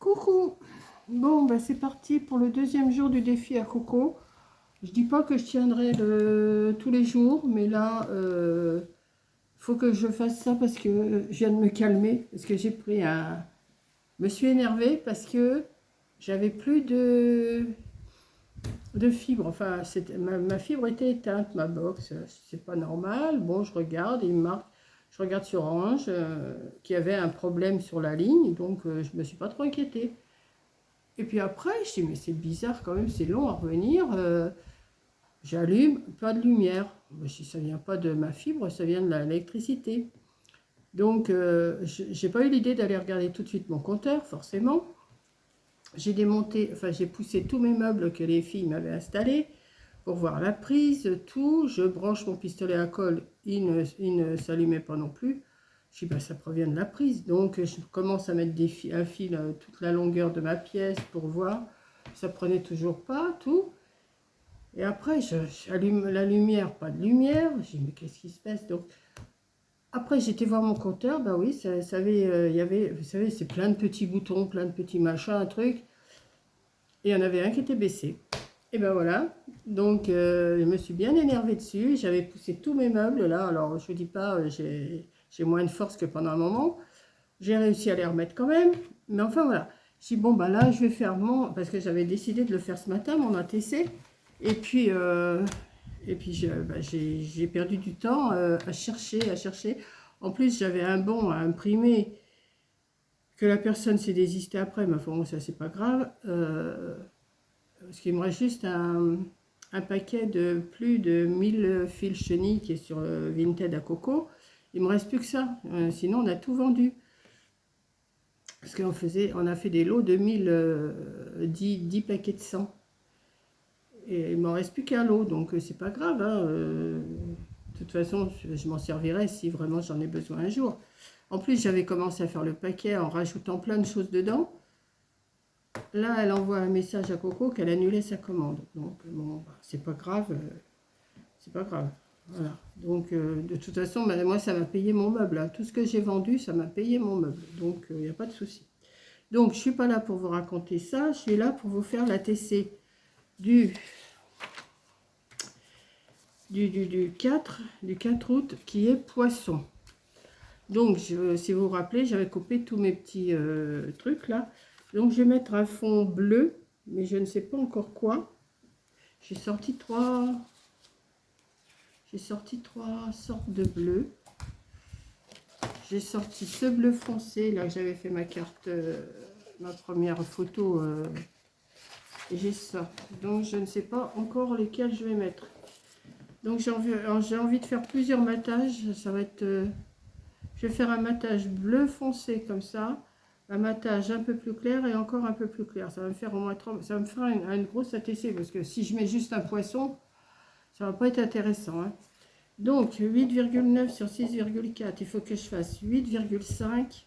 Coucou. Bon, bah c'est parti pour le deuxième jour du défi à Coco. Je dis pas que je tiendrai tous les jours, mais là, faut que je fasse ça parce que je viens de me calmer, parce que j'ai pris un... Je me suis énervée parce que j'avais plus de fibre. Enfin, ma fibre était éteinte, ma box. C'est pas normal. Bon, je regarde, il me marque. Je regarde sur Orange qu'il y avait un problème sur la ligne, donc je me suis pas trop inquiétée. Et puis après, je dis, mais c'est bizarre quand même, c'est long à revenir. J'allume, pas de lumière. Si ça vient pas de ma fibre, ça vient de l'électricité. Donc, j'ai pas eu l'idée d'aller regarder tout de suite mon compteur, forcément. J'ai démonté, enfin, j'ai poussé tous mes meubles que les filles m'avaient installés pour voir la prise, tout. Je branche mon pistolet à colle, il ne s'allumait pas non plus. Je dis, bah, ça provient de la prise. Donc, je commence à mettre un fil toute la longueur de ma pièce pour voir. Ça prenait toujours pas, tout. Et après, j'allume la lumière, pas de lumière. Je dis, mais qu'est-ce qui se passe? Donc, après, j'étais voir mon compteur. Bah oui, ça avait, il y avait, vous savez, c'est plein de petits boutons, plein de petits machins, un truc. Et il y en avait un qui était baissé. Et ben voilà. Donc, je me suis bien énervée dessus. J'avais poussé tous mes meubles là. Alors, je ne dis pas, j'ai moins de force que pendant un moment. J'ai réussi à les remettre quand même. Mais enfin, voilà. Je dis, bon, bah là, je vais faire mon... Parce que j'avais décidé de le faire ce matin, mon ATC. Et puis, j'ai perdu du temps à chercher, à chercher. En plus, j'avais un bon à imprimer que la personne s'est désistée après. Mais bon, ça, c'est pas grave. Parce qu'il me reste juste un paquet de plus de 1000 fils chenilles qui est sur Vinted à Coco. Il me reste plus que ça. Sinon, on a tout vendu. Parce on a fait des lots de 10 paquets de 100. Et il m'en reste plus qu'un lot, donc c'est pas grave. Hein, de toute façon, je m'en servirai si vraiment j'en ai besoin un jour. En plus, j'avais commencé à faire le paquet en rajoutant plein de choses dedans. Là, elle envoie un message à Coco qu'elle annulait sa commande. Donc, bon, bah, c'est pas grave. C'est pas grave. Voilà. Donc, de toute façon, moi, ça m'a payé mon meuble. Hein. Tout ce que j'ai vendu, ça m'a payé mon meuble. Donc, il n'y a pas de souci. Donc, je ne suis pas là pour vous raconter ça. Je suis là pour vous faire la TC du 4 août, qui est poisson. Donc, si vous vous rappelez, j'avais coupé tous mes petits trucs là. Donc, je vais mettre un fond bleu, mais je ne sais pas encore quoi. J'ai sorti trois sortes de bleu. J'ai sorti ce bleu foncé, là, que j'avais fait ma carte, ma première photo. Et j'ai ça. Donc, je ne sais pas encore lesquels je vais mettre. Donc, j'ai envie de faire plusieurs matages. Ça va être... je vais faire un matage bleu foncé, comme ça. Un matage un peu plus clair et encore un peu plus clair. Ça va me faire au moins 3... Ça va me faire une grosse ATC, parce que si je mets juste un poisson, ça va pas être intéressant, hein. Donc, 8,9 sur 6,4, il faut que je fasse 8,5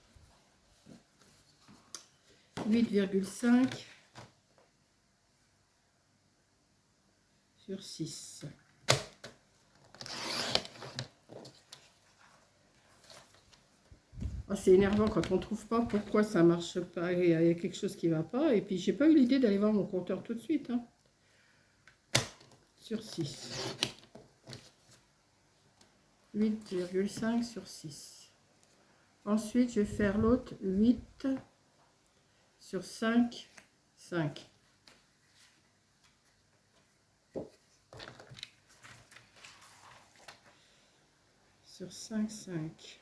sur 6. Oh, c'est énervant quand on ne trouve pas pourquoi ça ne marche pas. Il y a quelque chose qui ne va pas. Et puis, j'ai pas eu l'idée d'aller voir mon compteur tout de suite. Hein. Sur 6. 8,5 sur 6. Ensuite, je vais faire l'autre 8 sur 5, 5. Sur 5, 5.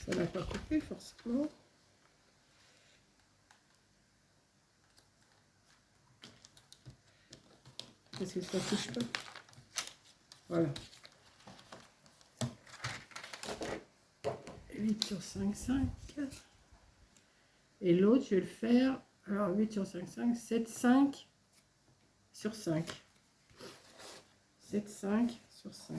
Ça n'a pas coupé forcément. Parce que ça ne touche pas. Voilà. 8 sur 5, 5. Et l'autre, je vais le faire, alors 8 sur 5, 5, 7, 5 sur 5. 7, 5 sur 5.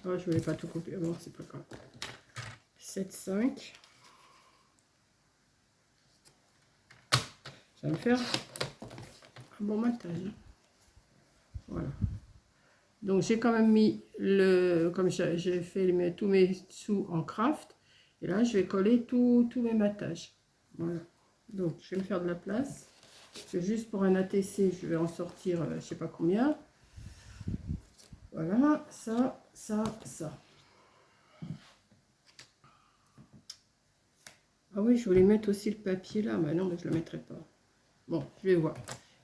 Oh, je voulais pas tout couper. Bon, c'est pas grave. 7, 5. Ça va me faire un bon matage. Voilà. Donc, j'ai quand même mis le... Comme j'ai fait tous mes sous en craft. Et là, je vais coller tous mes matages. Voilà. Donc, je vais me faire de la place. Parce que juste pour un ATC, je vais en sortir, je sais pas combien. Voilà, ça, ça, ça. Ah oui, je voulais mettre aussi le papier là, mais non, mais je ne le mettrai pas. Bon, je vais voir.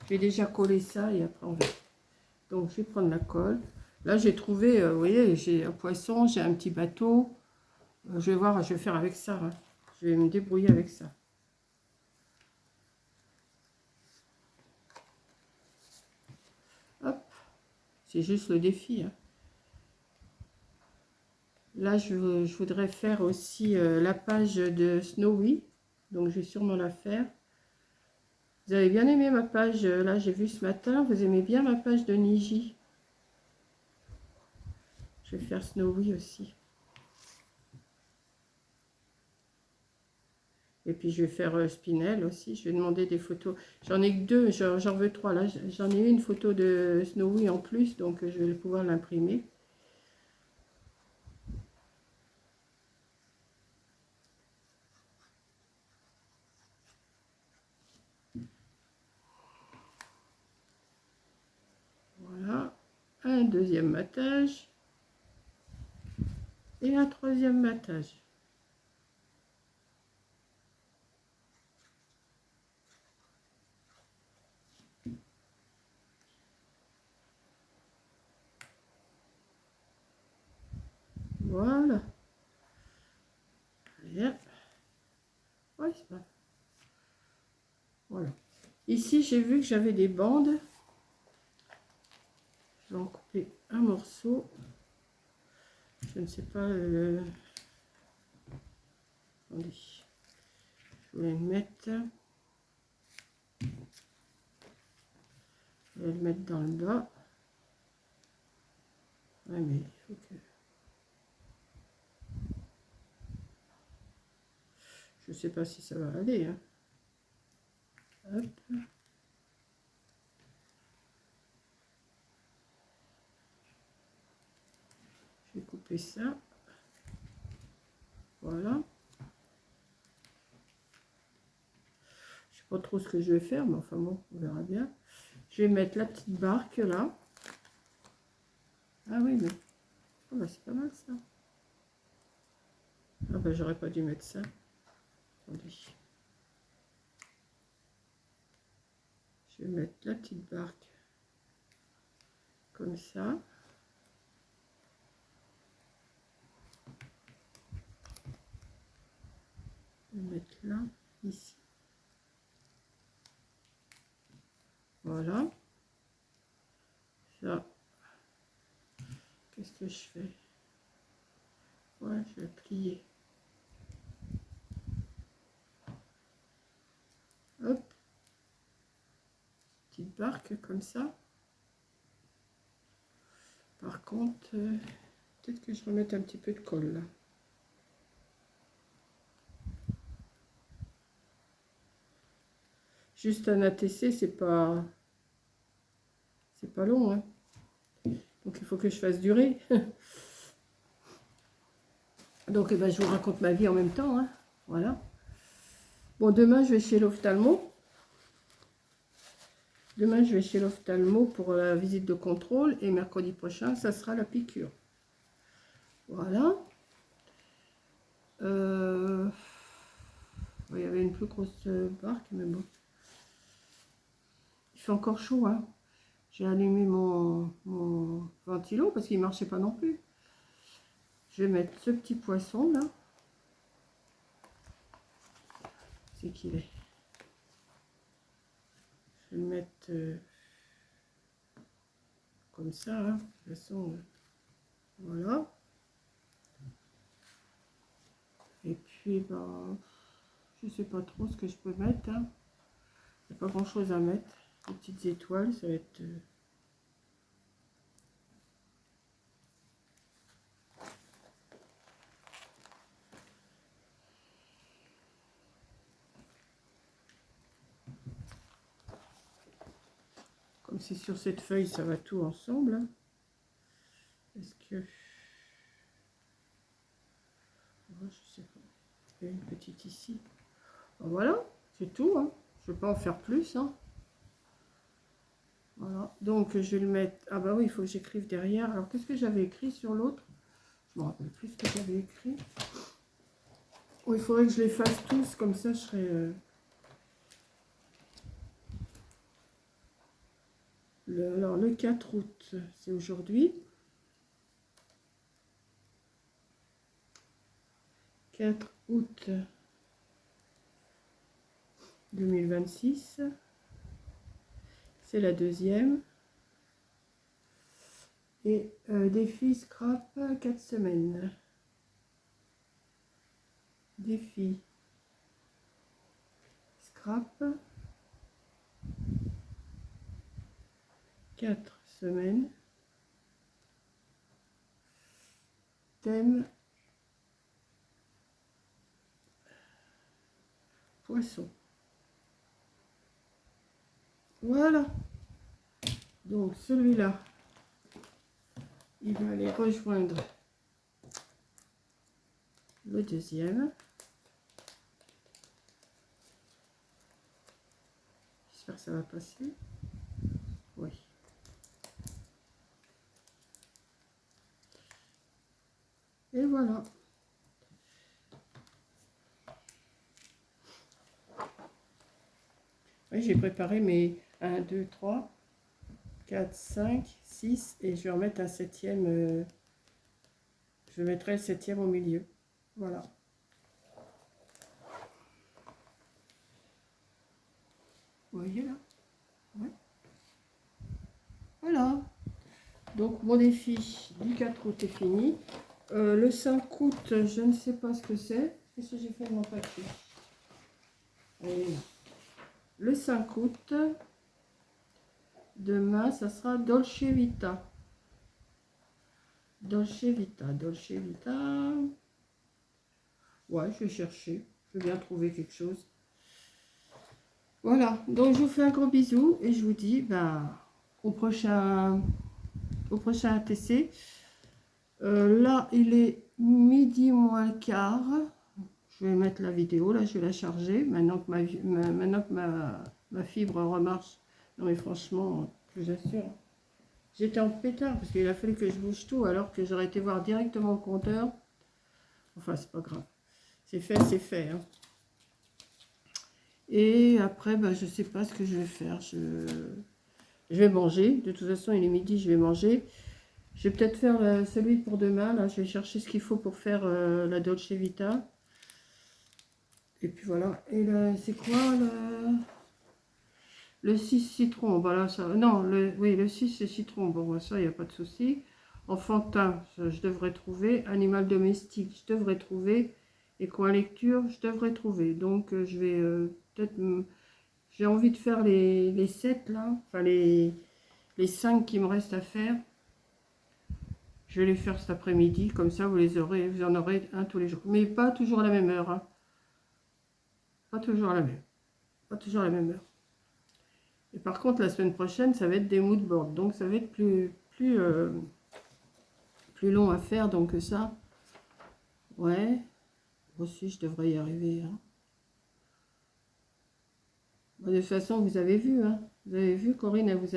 Je vais déjà coller ça et après on verra. Donc, je vais prendre la colle. Là, j'ai trouvé, vous voyez, j'ai un poisson, j'ai un petit bateau. Je vais voir, je vais faire avec ça. Hein. Je vais me débrouiller avec ça. Hop, c'est juste le défi. Hein. Là, je voudrais faire aussi la page de Snowy. Donc, je vais sûrement la faire. Vous avez bien aimé ma page, là, j'ai vu ce matin. Vous aimez bien ma page de Niji. Je vais faire Snowy aussi. Et puis, je vais faire Spinel aussi. Je vais demander des photos. J'en ai que 2, j'en veux 3. Là, j'en ai une photo de Snowy en plus. Donc, je vais pouvoir l'imprimer. Voilà, un deuxième matage et un troisième matage. Voilà. Bien. Ouais, c'est pas... Voilà. Ici, j'ai vu que j'avais des bandes. Je vais en couper un morceau. Je ne sais pas... Attendez. Je vais le mettre... Je vais le mettre dans le bas. Ouais, mais il faut que... Je ne sais pas si ça va aller. Hein. Hop. Je vais couper ça. Voilà. Je ne sais pas trop ce que je vais faire, mais enfin bon, on verra bien. Je vais mettre la petite barque là. Ah oui, mais oh, bah, c'est pas mal ça. Ah bah j'aurais pas dû mettre ça. Attendez. Je vais mettre la petite barque comme ça. Je vais mettre là, ici. Voilà. Ça. Qu'est-ce que je fais? Ouais, je vais plier. Hop. Petite barque comme ça. Par contre, peut-être que je remette un petit peu de colle là. Juste un ATC, c'est pas long, hein. Donc il faut que je fasse durer. Donc eh ben, je vous raconte ma vie en même temps, hein. Voilà. Bon, demain je vais chez l'ophtalmo. Demain je vais chez l'ophtalmo pour la visite de contrôle et mercredi prochain ça sera la piqûre. Voilà. Il y avait une plus grosse barque, mais bon. Il fait encore chaud, hein. J'ai allumé mon ventilo parce qu'il ne marchait pas non plus. Je vais mettre ce petit poisson là. C'est qu'il est. Je vais le mettre comme ça, hein. De toute façon, voilà. Et puis, ben, je sais pas trop ce que je peux mettre, hein. Il n'y a pas grand chose à mettre. Les petites étoiles, ça va être... Comme c'est sur cette feuille, ça va tout ensemble. Hein. Est-ce que... Oh, je sais pas. Il y a une petite ici. Ben voilà, c'est tout. Hein. Je ne vais pas en faire plus. Hein. Voilà. Donc, je vais le mettre... Ah bah oui, il faut que j'écrive derrière. Alors, qu'est-ce que j'avais écrit sur l'autre? Je me rappelle plus ce que j'avais écrit. Oh, il faudrait que je les fasse tous. Comme ça, je serai... Alors, le 4 août, c'est aujourd'hui. 4 août 2026. C'est la deuxième. Et défi scrap 4 semaines. Défi scrap 4 semaines. Thème poisson. Voilà. Donc celui-là, il va aller rejoindre le deuxième. J'espère que ça va passer. Oui. Et voilà. Oui, j'ai préparé mes 1, 2, 3, 4, 5, 6 et je vais remettre un septième. Je mettrai le septième au milieu. Voilà. Vous voyez là? Ouais. Voilà. Donc mon défi du 4 août est fini. Le 5 août, je ne sais pas ce que c'est. Qu'est-ce que j'ai fait de mon papier? Et le 5 août, demain, ça sera Dolce Vita. Dolce Vita, Dolce Vita. Ouais, je vais chercher. Je vais bien trouver quelque chose. Voilà. Donc, je vous fais un gros bisou et je vous dis ben, au prochain ATC. Là, il est midi moins le quart. Je vais mettre la vidéo, là, je vais la charger. Maintenant que ma fibre remarche. Non, mais franchement, je vous assure, j'étais en pétard parce qu'il a fallu que je bouge tout alors que j'aurais été voir directement le compteur. Enfin, c'est pas grave. C'est fait, c'est fait. Hein. Et après, ben, je sais pas ce que je vais faire. Je vais manger. De toute façon, il est midi, je vais manger. Je vais peut-être faire celui pour demain. Là, je vais chercher ce qu'il faut pour faire la Dolce Vita. Et puis voilà. Et c'est quoi le 6 citron? Voilà, ça. Non, oui, le 6 c'est citron. Bon, ça, il n'y a pas de souci. Enfantin, je devrais trouver. Animal domestique, je devrais trouver. Et coin lecture, je devrais trouver. Donc, je vais peut-être... J'ai envie de faire les 7 là. Enfin, les 5 qui me restent à faire. Je vais les faire cet après-midi. Comme ça, vous en aurez un tous les jours. Mais pas toujours à la même heure. Hein. Pas toujours à la même. Pas toujours à la même heure. Et par contre, la semaine prochaine, ça va être des mood boards. Donc, ça va être plus long à faire. Donc, ça, ouais. Aussi, je devrais y arriver. Hein. De toute façon, vous avez vu. Hein. Vous avez vu, Corinne, elle vous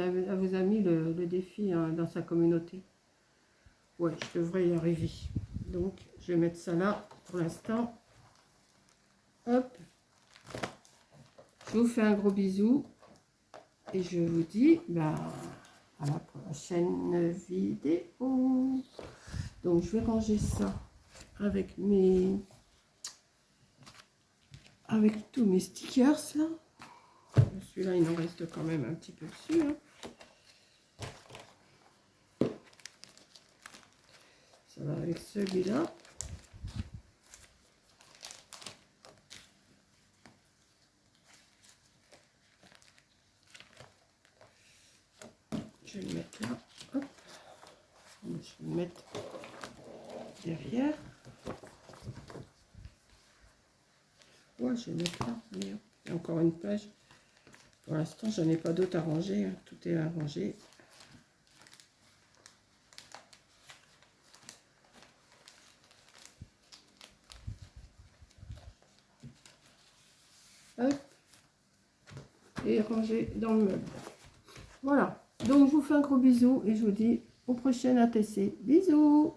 a mis le défi hein, dans sa communauté. Ouais, je devrais y arriver. Donc, je vais mettre ça là pour l'instant. Hop. Je vous fais un gros bisou. Et je vous dis bah, à la prochaine vidéo. Donc, je vais ranger ça avec tous mes stickers là. Celui-là, il en reste quand même un petit peu dessus. Hein. Ça va avec celui-là. Je vais le mettre là. Hop. Je vais le mettre derrière. Ouais, je vais le mettre là. Il y a encore une page. Pour l'instant, je n'ai pas d'autres à ranger. Hein. Tout est arrangé. Hop. Et rangé dans le meuble. Voilà. Donc, je vous fais un gros bisou et je vous dis au prochain ATC. Bisous!